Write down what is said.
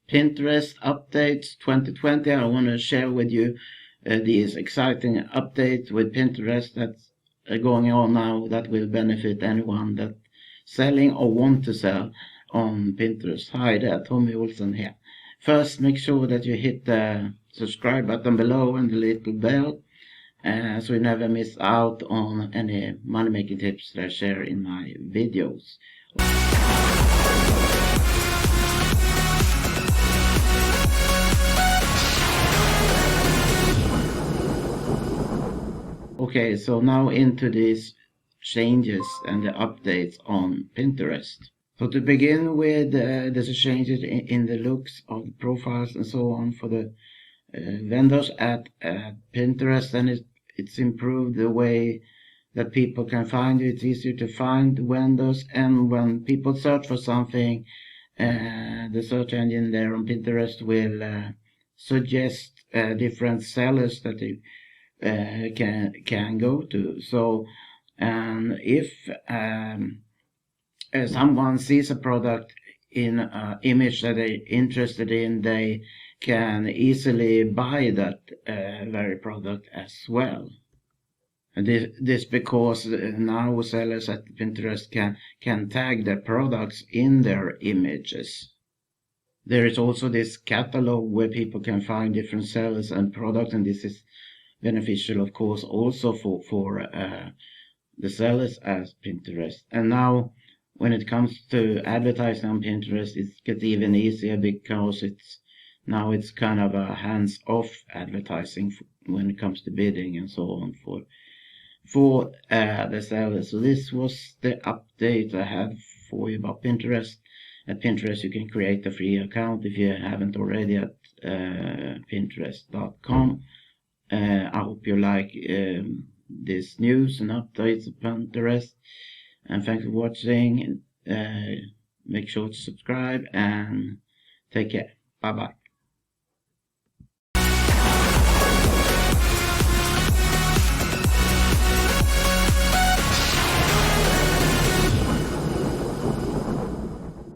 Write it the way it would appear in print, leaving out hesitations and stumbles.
Pinterest updates 2020. I want to share with you these exciting updates with Pinterest that's going on now that will benefit anyone that's selling or want to sell on Pinterest. Hi there, Tommy Olsson here. First, make sure that you hit the subscribe button below and the little bell so you never miss out on any money making tips that I share in my videos. Okay, so now into these changes and the updates on Pinterest. So to begin with, there's a changes in the looks of the profiles and so on for the vendors at Pinterest, and it's improved the way that people can find it. It's easier to find vendors, and when people search for something, the search engine there on Pinterest will suggest different sellers that they can go to. So if someone sees a product in an image that they're interested in, they can easily buy that very product as well. And this because now sellers at Pinterest can tag their products in their images. There is also this catalog where people can find different sellers and products, and this is beneficial, of course, also for the sellers at Pinterest. And now, when it comes to advertising on Pinterest, it gets even easier because it's kind of a hands-off advertising when it comes to bidding and so on for the sellers. So this was the update I had for you about Pinterest. At Pinterest, you can create a free account if you haven't already at Pinterest.com. I hope you like this news and updates of Pinterest. And thanks for watching. Make sure to subscribe and take care. Bye bye.